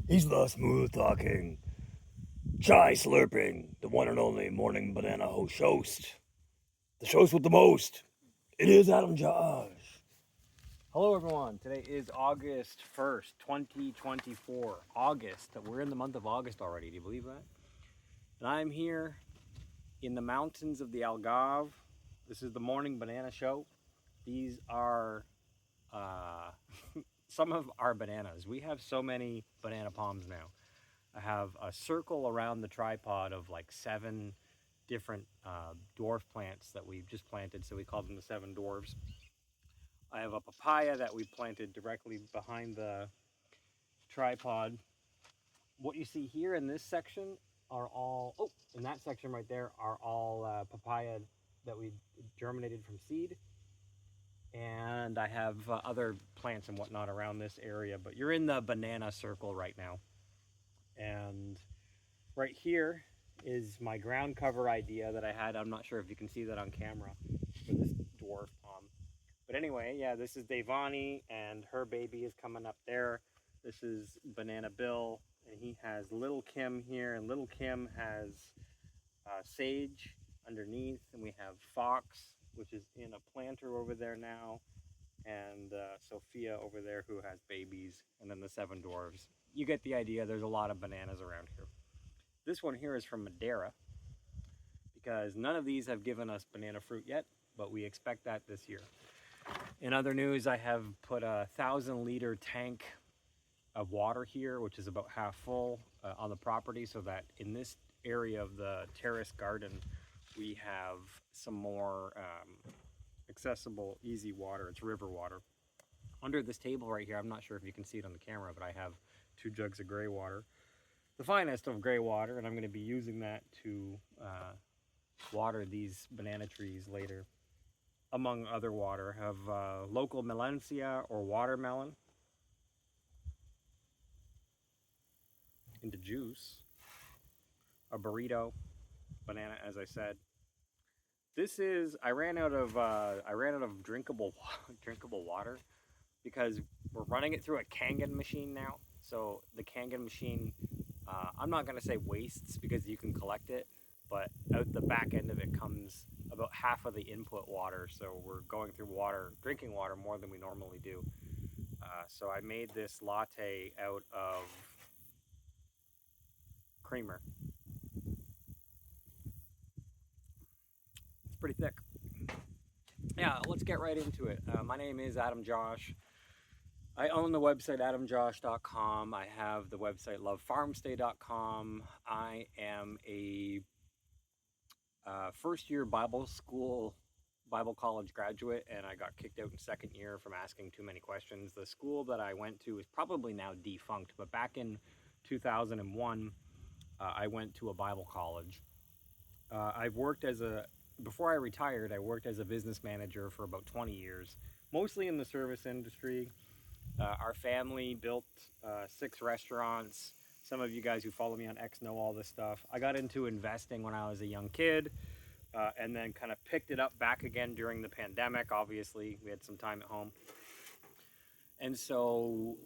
He's the smooth talking, chai slurping, the one and only morning banana host. The shows with the most. It is Adam Josh. Hello, everyone. Today is August 1st, 2024. August. We're in the month of August already. Do you believe that? And I'm here in the mountains of the Algarve. This is the Morning Banana Show. These are uh, some of our bananas. We have so many banana palms now. I have a circle around the tripod of like 7 different dwarf plants that we've just planted, so we call them the 7 dwarves. I have a papaya that we planted directly behind the tripod. What you see here in this section are all, in that section right there are all papaya that we germinated from seed. And I have other plants and whatnot around this area, but you're in the banana circle right now. And right here is my ground cover idea that I had. I'm not sure if you can see that on camera for this dwarf palm. But anyway, yeah, this is Devani, and her baby is coming up there. This is Banana Bill, and he has Little Kim here, and Little Kim has Sage underneath, and we have Fox, which is in a planter over there now, and Sophia over there who has babies, and then the 7 dwarves. You get the idea. There's a lot of bananas around here. This one here is from Madeira, because none of these have given us banana fruit yet, but we expect that this year. In other news, I have put a 1,000-liter tank of water here, which is about half full on the property, so that in this area of the terrace garden, we have some more accessible, easy water. It's river water. Under this table right here, I'm not sure if you can see it on the camera, but I have 2 jugs of gray water, the finest of gray water, and I'm going to be using that to water these banana trees later. Among other water, have local melancia or watermelon into juice, a burrito, banana, as I said. This is I ran out of drinkable drinkable water because we're running it through a Kangen machine now. So the Kangen machine, I'm not going to say wastes because you can collect it, but out the back end of it comes about half of the input water. So we're going through drinking water more than we normally do. So I made this latte out of creamer. It's pretty thick. Yeah, let's get right into it. My name is Adam Josh. I own the website adamjosh.com. I have the website lovefarmstay.com. I am a first year Bible college graduate, and I got kicked out in second year from asking too many questions. The school that I went to is probably now defunct, but back in 2001, I went to a Bible college. Before I retired, I worked as a business manager for about 20 years, mostly in the service industry. Our family built 6 restaurants. Some of you guys who follow me on X know all this stuff. I got into investing when I was a young kid, and then kind of picked it up back again during the pandemic. Obviously, we had some time at home. And so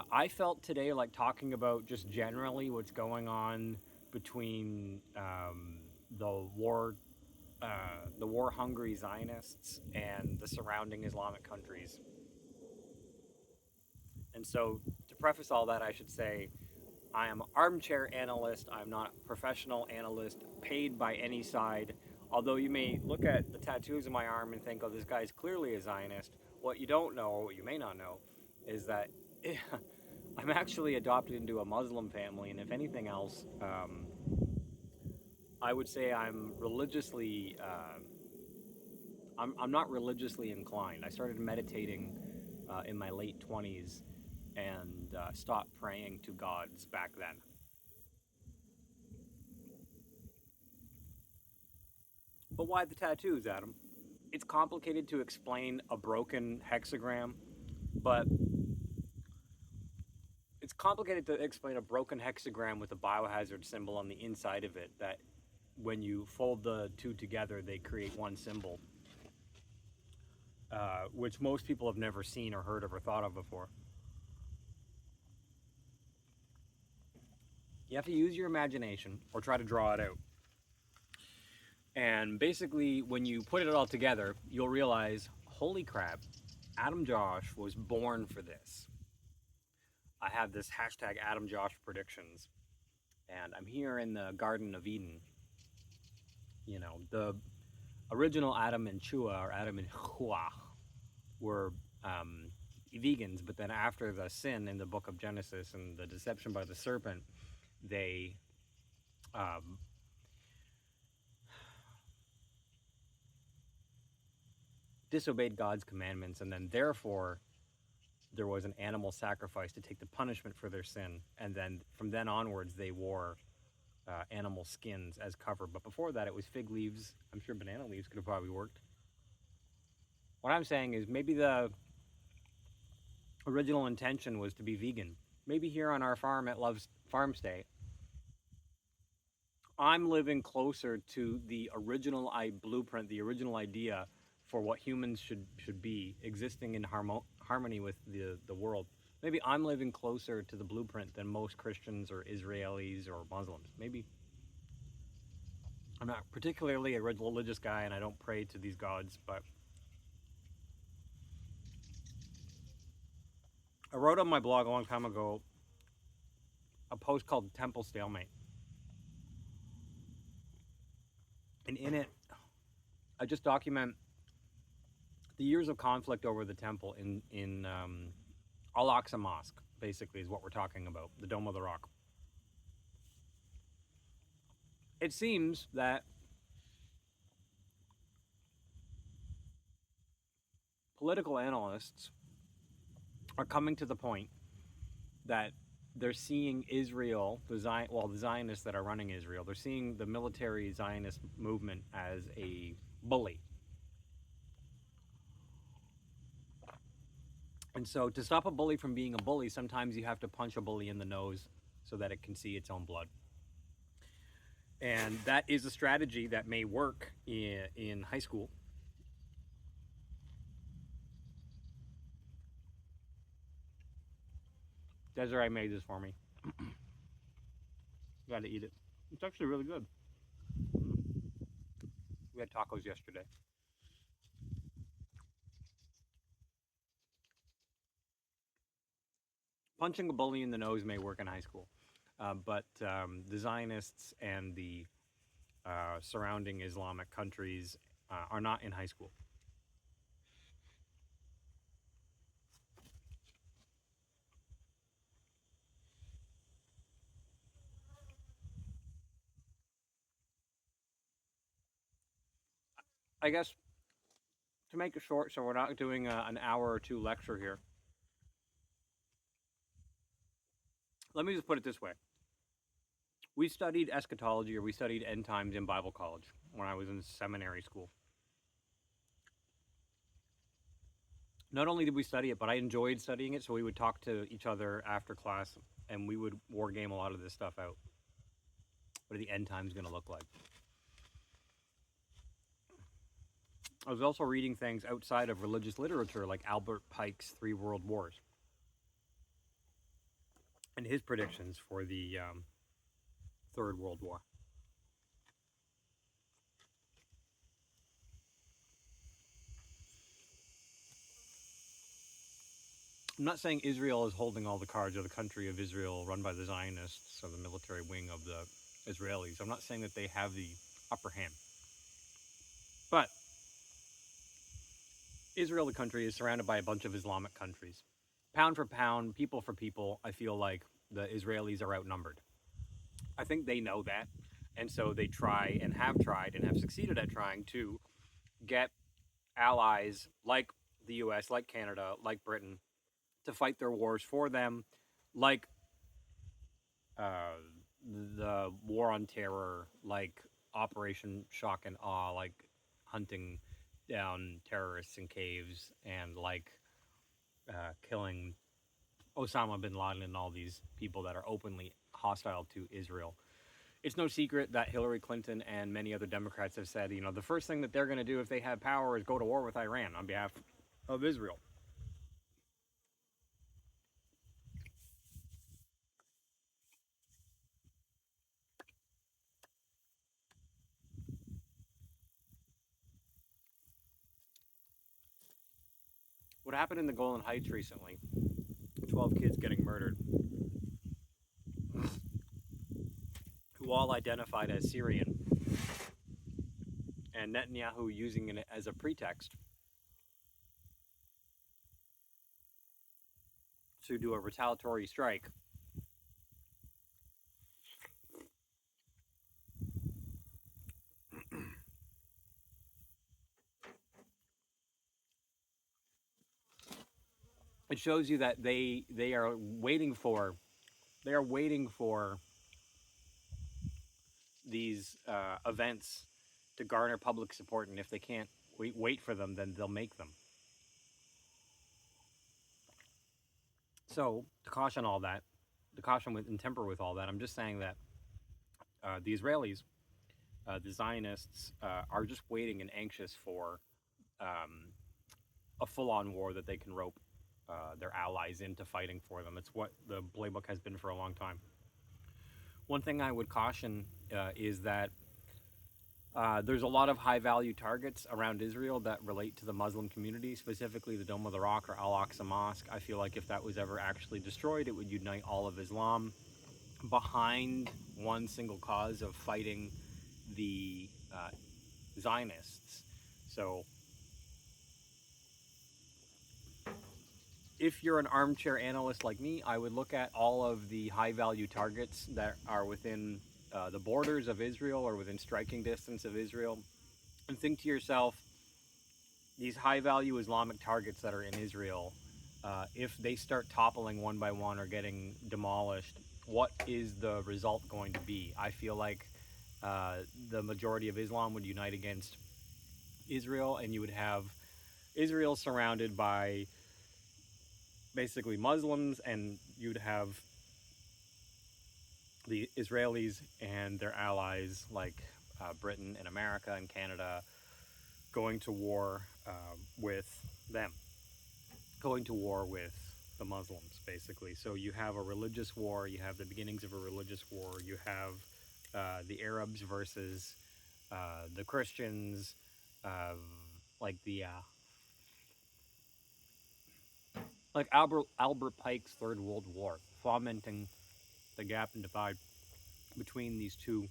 I felt today like talking about just generally what's going on between the war-hungry Zionists and the surrounding Islamic countries. And so, to preface all that, I should say I am an armchair analyst. I'm not a professional analyst paid by any side. Although you may look at the tattoos on my arm and think, oh, this guy's clearly a Zionist. What you don't know, or what you may not know, is that I'm actually adopted into a Muslim family, and if anything else, I would say I'm religiously. I'm not religiously inclined. I started meditating in my late 20s and stopped praying to gods back then. But why the tattoos, Adam? It's complicated to explain a broken hexagram, but it's complicated to explain a broken hexagram with a biohazard symbol on the inside of it that when you fold the two together, they create one symbol, which most people have never seen or heard of or thought of before. You have to use your imagination or try to draw it out. And basically, when you put it all together, you'll realize, holy crap, Adam Josh was born for this. I have this hashtag Adam Josh predictions, and I'm here in the Garden of Eden. You know, the original Adam and Chua, or Adam and Chua, were vegans, but then after the sin in the book of Genesis and the deception by the serpent, they disobeyed God's commandments, and then therefore there was an animal sacrifice to take the punishment for their sin, and then from then onwards they wore animal skins as cover. But before that, it was fig leaves. I'm sure banana leaves could have probably worked. What I'm saying is maybe the original intention was to be vegan. Maybe here on our farm at Love's Farm Stay, I'm living closer to the original blueprint, the original idea for what humans should be, existing in harmony with the world. Maybe I'm living closer to the blueprint than most Christians or Israelis or Muslims. Maybe I'm not particularly a religious guy and I don't pray to these gods, but I wrote on my blog a long time ago a post called Temple Stalemate. And in it, I just document the years of conflict over the temple in Al-Aqsa Mosque, basically, is what we're talking about, the Dome of the Rock. It seems that political analysts are coming to the point that they're seeing Israel, the Zionists that are running Israel, they're seeing the military Zionist movement as a bully. And so to stop a bully from being a bully, sometimes you have to punch a bully in the nose so that it can see its own blood. And that is a strategy that may work in high school. Desiree made this for me. Got to eat it. It's actually really good. We had tacos yesterday. Punching a bully in the nose may work in high school, but the Zionists and the surrounding Islamic countries are not in high school. I guess to make it short, so we're not doing an hour or two lecture here. Let me just put it this way. We studied eschatology, or we studied end times in Bible college when I was in seminary school. Not only did we study it, but I enjoyed studying it, so we would talk to each other after class, and we would war game a lot of this stuff out. What are the end times going to look like? I was also reading things outside of religious literature, like Albert Pike's 3 World Wars and his predictions for the Third World War. I'm not saying Israel is holding all the cards, or the country of Israel run by the Zionists, or the military wing of the Israelis. I'm not saying that they have the upper hand. But Israel, the country, is surrounded by a bunch of Islamic countries. Pound for pound, people for people, I feel like the Israelis are outnumbered. I think they know that. And so they try and have succeeded at trying to get allies like the US, like Canada, like Britain, to fight their wars for them, like the War on Terror, like Operation Shock and Awe, like hunting down terrorists in caves, and like killing Osama bin Laden and all these people that are openly hostile to Israel. It's no secret that Hillary Clinton and many other Democrats have said, you know, the first thing that they're going to do if they have power is go to war with Iran on behalf of Israel. what happened in the Golan Heights recently, 12 kids getting murdered, who all identified as Syrian, and Netanyahu using it as a pretext to do a retaliatory strike. It shows you that they are waiting for these events to garner public support, and if they can't wait for them, then they'll make them. So to caution all that, to caution with and temper with all that, I'm just saying that the Israelis, the Zionists, are just waiting and anxious for a full-on war that they can rope their allies into fighting for them. It's what the playbook has been for a long time. One thing I would caution is that there's a lot of high-value targets around Israel that relate to the Muslim community, specifically the Dome of the Rock or Al-Aqsa Mosque. I feel like if that was ever actually destroyed, it would unite all of Islam behind one single cause of fighting the Zionists. So if you're an armchair analyst like me, I would look at all of the high-value targets that are within the borders of Israel or within striking distance of Israel, and think to yourself, these high-value Islamic targets that are in Israel, if they start toppling one by one or getting demolished, what is the result going to be? I feel like the majority of Islam would unite against Israel, and you would have Israel surrounded by basically Muslims, and you'd have the Israelis and their allies like Britain and America and Canada going to war with them, going to war with the Muslims, basically. So you have a religious war, you have the beginnings of a religious war, you have the Arabs versus the Christians, like the like Albert Pike's Third World War, fomenting the gap and divide between these two.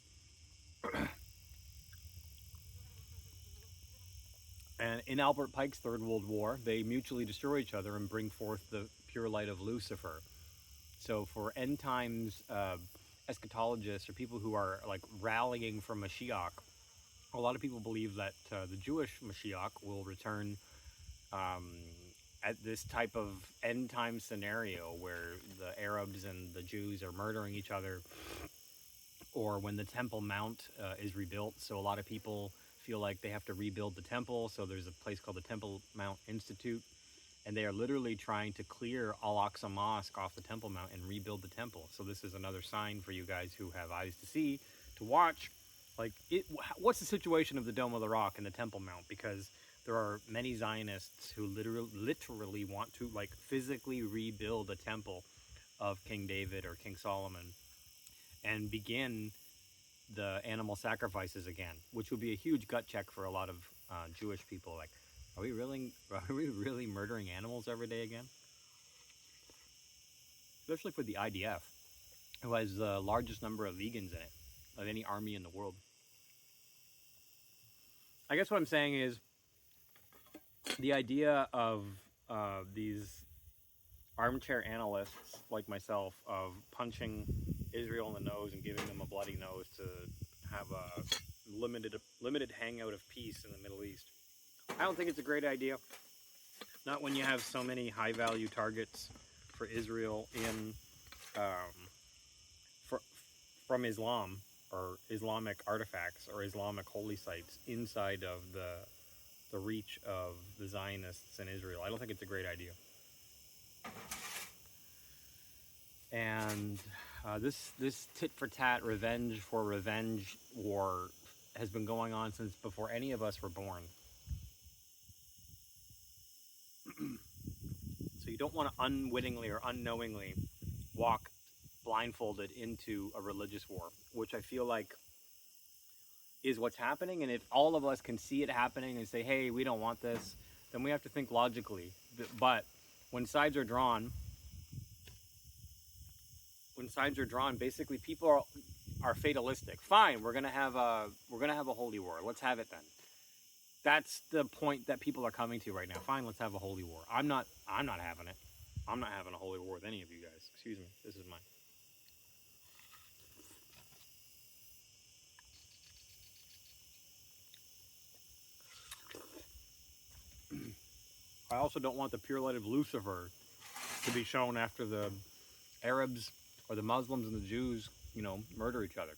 And in Albert Pike's Third World War, they mutually destroy each other and bring forth the pure light of Lucifer. So for end times eschatologists or people who are like rallying for Mashiach, a lot of people believe that the Jewish Mashiach will return at this type of end time scenario where the Arabs and the Jews are murdering each other, or when the Temple Mount is rebuilt. So a lot of people feel like they have to rebuild the temple. So there's a place called the Temple Mount Institute, and they are literally trying to clear Al-Aqsa Mosque off the Temple Mount and rebuild the temple. So this is another sign for you guys who have eyes to see, to watch. Like, what's the situation of the Dome of the Rock and the Temple Mount? Because there are many Zionists who literally want to, like, physically rebuild a temple of King David or King Solomon and begin the animal sacrifices again, which would be a huge gut check for a lot of Jewish people. Like, are we really murdering animals every day again? Especially for the IDF, who has the largest number of vegans in it of any army in the world. I guess what I'm saying is the idea of these armchair analysts like myself of punching Israel in the nose and giving them a bloody nose to have a limited hangout of peace in the Middle East. I don't think it's a great idea. Not when you have so many high-value targets for Israel in from Islam or Islamic artifacts or Islamic holy sites inside of the reach of the Zionists in Israel. I don't think it's a great idea. And this tit-for-tat, revenge for revenge war has been going on since before any of us were born. So you don't want to unwittingly or unknowingly walk blindfolded into a religious war, which I feel like is what's happening. And if all of us can see it happening and say, hey, we don't want this, then we have to think logically. But when sides are drawn, basically people are fatalistic. Fine, we're gonna have a holy war. Let's have it then. That's the point that people are coming to right now. Fine, let's have a holy war. I'm not having it. I'm not having a holy war with any of you guys. Excuse me. This is mine. I also don't want the pure light of Lucifer to be shown after the Arabs or the Muslims and the Jews, murder each other.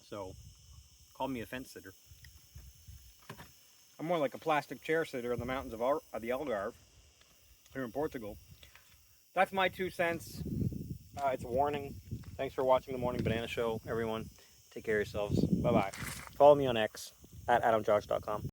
So, call me a fence sitter. I'm more like a plastic chair sitter in the mountains of the Algarve here in Portugal. That's my 2 cents. It's a warning. Thanks for watching the Morning Banana Show, everyone. Take care of yourselves. Bye-bye. Follow me on X, at adamjosh.com.